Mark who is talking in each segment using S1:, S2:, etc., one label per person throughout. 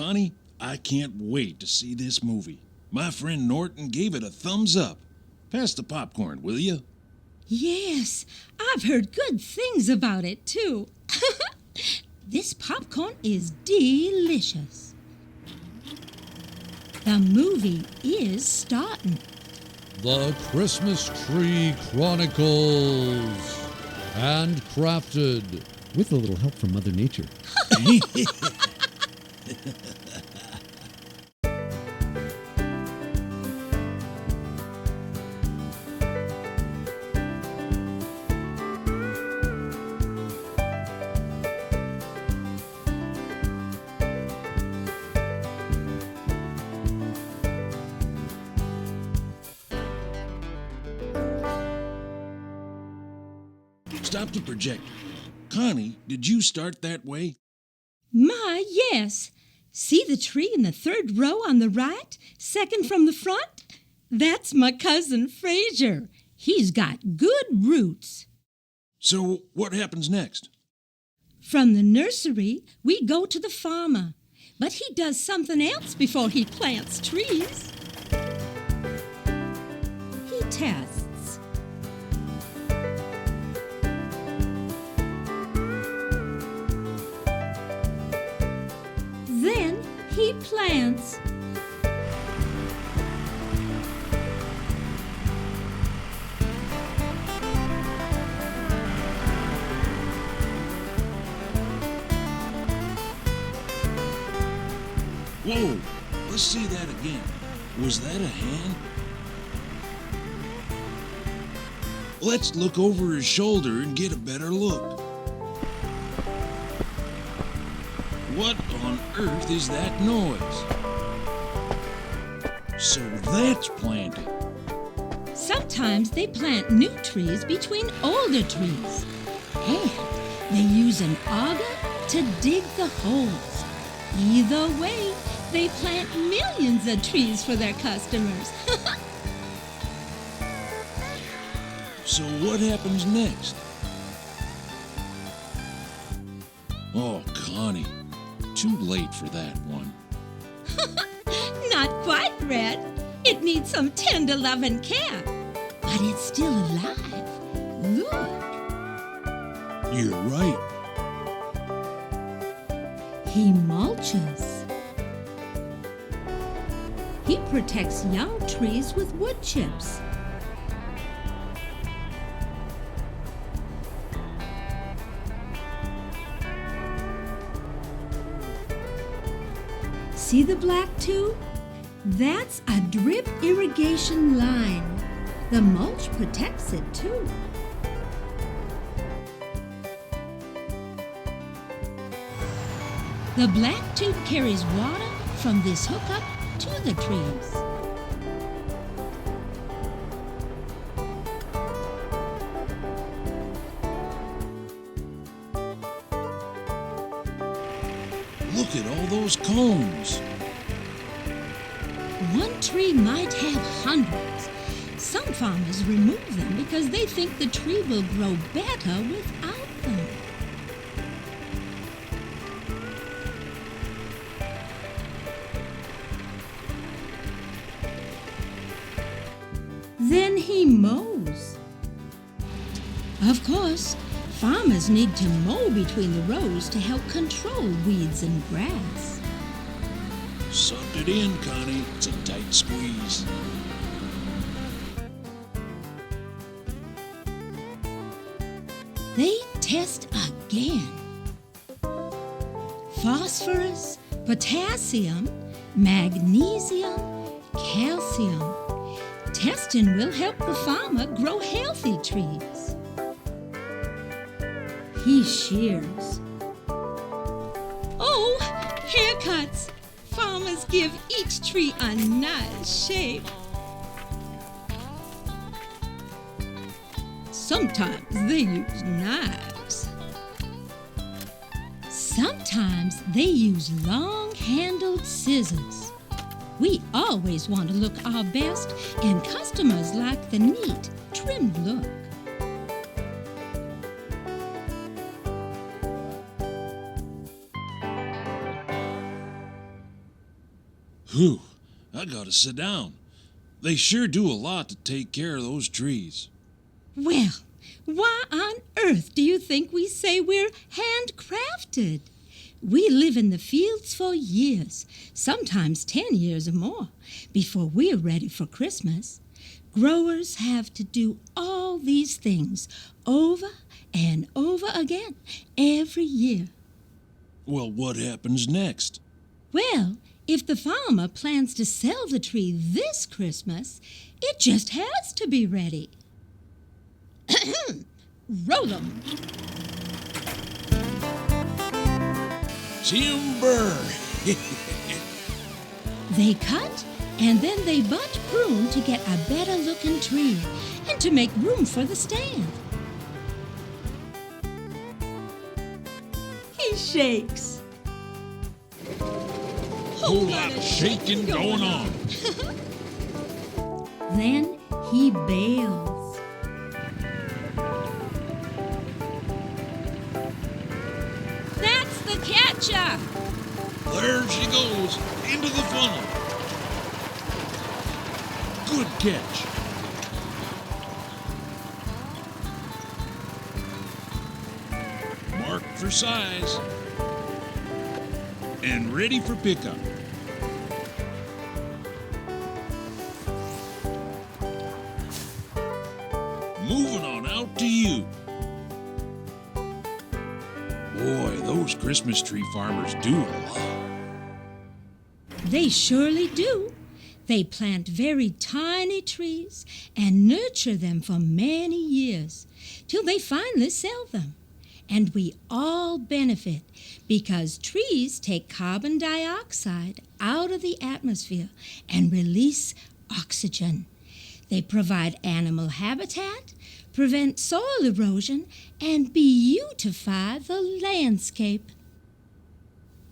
S1: Connie, I can't wait to see this movie. My friend Norton gave it a thumbs up. Pass the popcorn, will you?
S2: Yes, I've heard good things about it, too. This popcorn is delicious. The movie is starting.
S3: The Christmas Tree Chronicles. Handcrafted.
S4: With a little help from Mother Nature.
S1: Stop the projector. Connie, did you start that way?
S2: My, yes. See the tree in the third row on the right, second from the front? That's my cousin Fraser. He's got good roots.
S1: So what happens next?
S2: From the nursery, we go to the farmer. But he does something else before he plants trees. He tests. Then he plants.
S1: Whoa, let's see that again. Was that a hand? Let's look over his shoulder and get a better look. What on earth is that noise? So that's planting.
S2: Sometimes they plant new trees between older trees. And they use an auger to dig the holes. Either way, they plant millions of trees for their customers.
S1: So what happens next? Oh, Connie, too late for that one.
S2: Not quite, Red. It needs some tender loving care. But it's still alive. Look.
S1: You're right.
S2: He mulches. He protects young trees with wood chips. See the black tube? That's a drip irrigation line. The mulch protects it too. The black tube carries water from this hookup to the trees.
S1: Look at all those cones.
S2: One tree might have hundreds. Some farmers remove them because they think the tree will grow better without them. Then he mows. Of course, farmers need to mow between the rows to help control weeds and grass.
S1: Sucked it in, Connie. It's a tight squeeze.
S2: They test again. Phosphorus, potassium, magnesium, calcium. Testing will help the farmer grow healthy trees. He shears. Oh, haircuts! Farmers give each tree a nice shape. Sometimes they use knives. Sometimes they use long-handled scissors. We always want to look our best, and customers like the neat, trimmed look.
S1: Whew, I gotta sit down. They sure do a lot to take care of those trees.
S2: Well, why on earth do you think we say we're handcrafted? We live in the fields for years, sometimes 10 years or more, before we're ready for Christmas. Growers have to do all these things over and over again every year.
S1: Well, what happens next?
S2: Well, if the farmer plans to sell the tree this Christmas, it just has to be ready. Roll 'em.
S1: Timber!
S2: They cut and then they butt prune to get a better looking tree and to make room for the stand. He shakes.
S1: Whole lot of shaking going on.
S2: Then he bails. That's the catcher.
S1: There she goes, into the funnel. Good catch. Marked for size. And ready for pickup. Moving on out to you. Boy, those Christmas tree farmers do a lot.
S2: They surely do. They plant very tiny trees and nurture them for many years till they finally sell them. And we all benefit because trees take carbon dioxide out of the atmosphere and release oxygen. They provide animal habitat, prevent soil erosion, and beautify the landscape.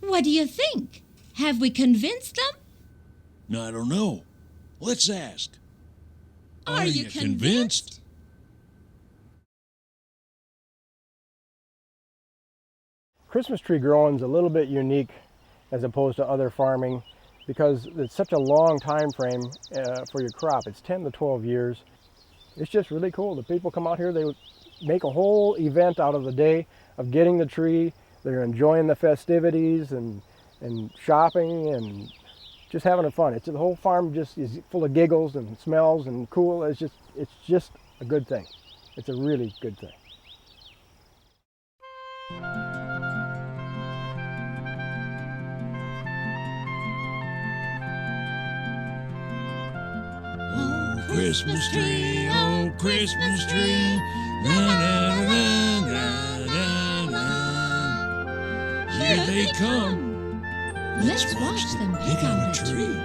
S2: What do you think? Have we convinced them?
S1: I don't know. Let's ask.
S2: Are you convinced?
S5: Christmas tree growing is a little bit unique as opposed to other farming because it's such a long time frame for your crop. It's 10 to 12 years. It's just really cool. The people come out here, they make a whole event out of the day of getting the tree. They're enjoying the festivities and shopping and just having fun. It's the whole farm just is full of giggles and smells and cool. It's just a good thing. It's a really good thing.
S1: Christmas tree, oh Christmas tree, na na na na na na. Here they come.
S2: Let's watch them pick out a tree.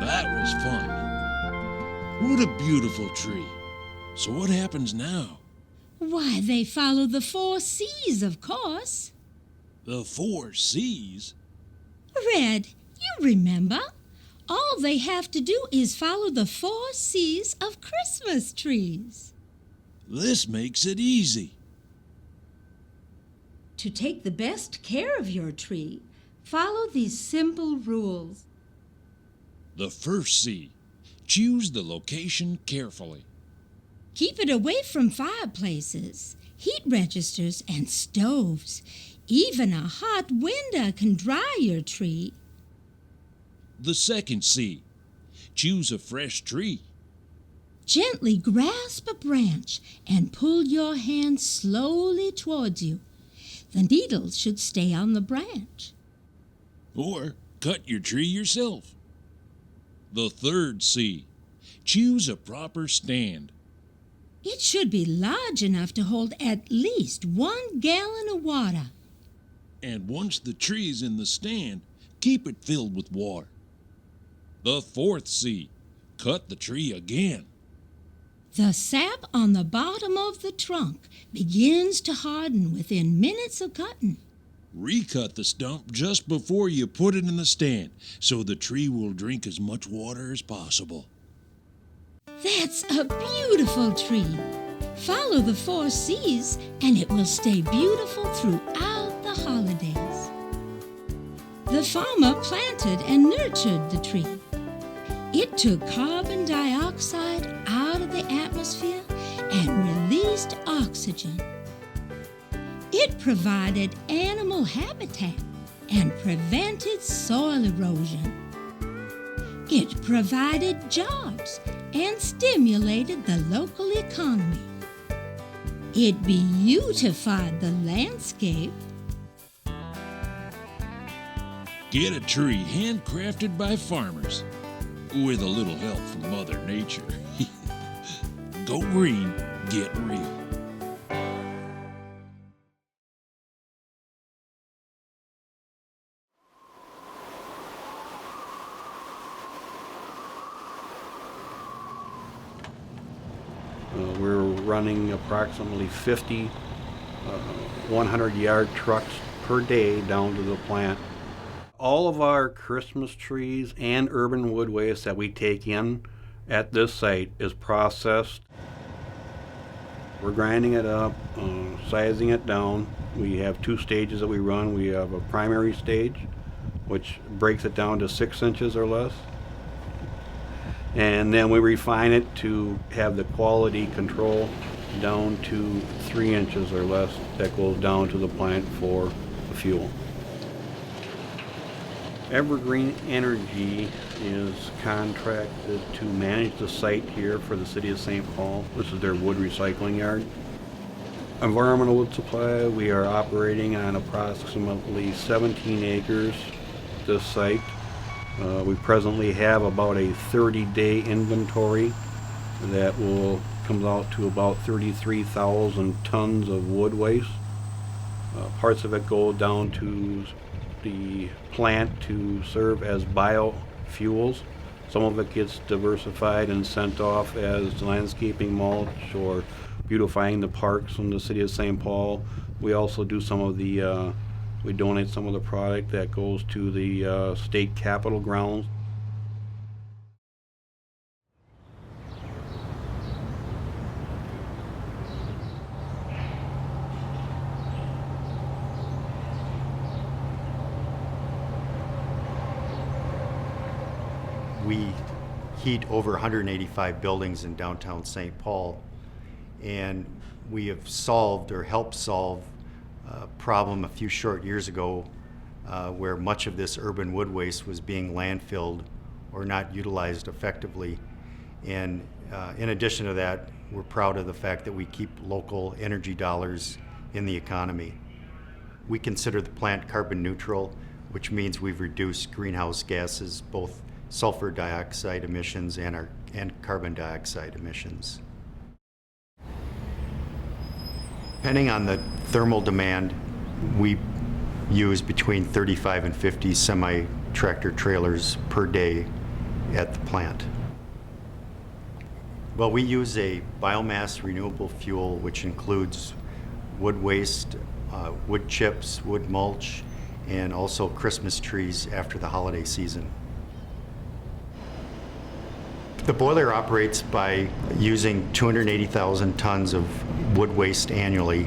S1: That was fun. What a beautiful tree. So what happens now?
S2: Why, they follow the 4 C's, of course.
S1: The 4 C's?
S2: Red, you remember? All they have to do is follow the 4 C's of Christmas trees.
S1: This makes it easy.
S2: To take the best care of your tree, follow these simple rules.
S1: The first C. Choose the location carefully.
S2: Keep it away from fireplaces, heat registers, and stoves. Even a hot window can dry your tree.
S1: The second C. choose a fresh tree.
S2: Gently grasp a branch and pull your hand slowly towards you. The needles should stay on the branch.
S1: Or cut your tree yourself. The third C, choose a proper stand.
S2: It should be large enough to hold at least 1 gallon of water.
S1: And once the tree is in the stand, keep it filled with water. The fourth C, cut the tree again.
S2: The sap on the bottom of the trunk begins to harden within minutes of cutting.
S1: Recut the stump just before you put it in the stand so the tree will drink as much water as possible.
S2: That's a beautiful tree. Follow the 4 C's and it will stay beautiful throughout the holidays. The farmer planted and nurtured the tree. It took carbon dioxide out of the atmosphere and released oxygen. It provided animal habitat and prevented soil erosion. It provided jobs and stimulated the local economy. It beautified the landscape.
S1: Get a tree handcrafted by farmers with a little help from Mother Nature. Go green, get real.
S6: We're running approximately 50 100-yard trucks per day down to the plant. All of our Christmas trees and urban wood waste that we take in at this site is processed. We're grinding it up, sizing it down. We have 2 stages that we run. We have a primary stage, which breaks it down to 6 inches or less. And then we refine it to have the quality control down to 3 inches or less that goes down to the plant for the fuel. Evergreen Energy is contracted to manage the site here for the city of St. Paul. This is their wood recycling yard. Environmental wood supply, we are operating on approximately 17 acres this site. We presently have about a 30-day inventory that will come out to about 33,000 tons of wood waste. Parts of it go down to the plant to serve as biofuels. Some of it gets diversified and sent off as landscaping mulch or beautifying the parks in the city of St. Paul. We also do some of the we donate some of the product that goes to the state capitol grounds.
S7: We heat over 185 buildings in downtown St. Paul, and we have solved or helped solve a problem a few short years ago where much of this urban wood waste was being landfilled or not utilized effectively. And in addition to that, we're proud of the fact that we keep local energy dollars in the economy. We consider the plant carbon neutral, which means we've reduced greenhouse gases, both sulfur dioxide emissions and carbon dioxide emissions. Depending on the thermal demand, we use between 35 and 50 semi-tractor trailers per day at the plant. Well, we use a biomass renewable fuel which includes wood waste, wood chips, wood mulch, and also Christmas trees after the holiday season. The boiler operates by using 280,000 tons of wood waste annually,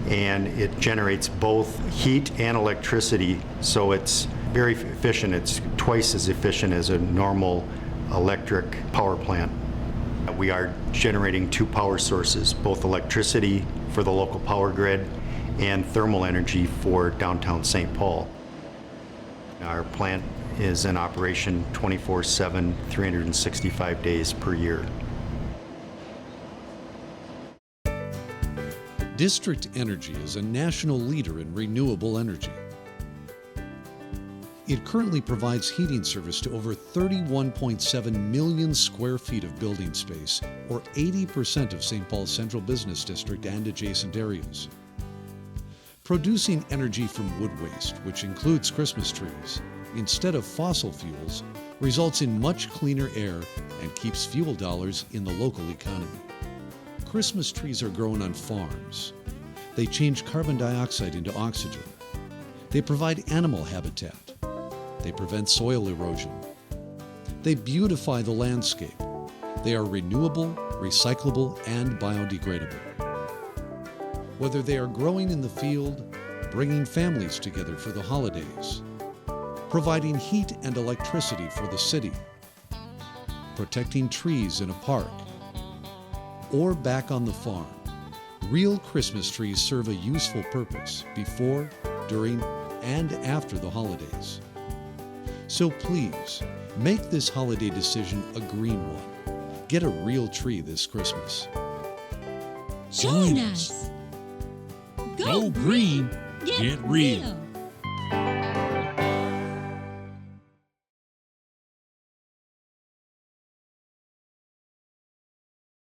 S7: and it generates both heat and electricity, so it's very efficient. It's twice as efficient as a normal electric power plant. We are generating 2 power sources, both electricity for the local power grid and thermal energy for downtown St. Paul. Our plant is in operation 24/7, 365 days per year.
S3: District Energy is a national leader in renewable energy. It currently provides heating service to over 31.7 million square feet of building space, or 80% of St. Paul's Central Business District and adjacent areas. Producing energy from wood waste, which includes Christmas trees, instead of fossil fuels, results in much cleaner air and keeps fuel dollars in the local economy. Christmas trees are grown on farms. They change carbon dioxide into oxygen. They provide animal habitat. They prevent soil erosion. They beautify the landscape. They are renewable, recyclable, and biodegradable. Whether they are growing in the field, bringing families together for the holidays, providing heat and electricity for the city, protecting trees in a park, or back on the farm, real Christmas trees serve a useful purpose before, during, and after the holidays. So please, make this holiday decision a green one. Get a real tree this Christmas.
S2: Join us.
S1: Go green, get real.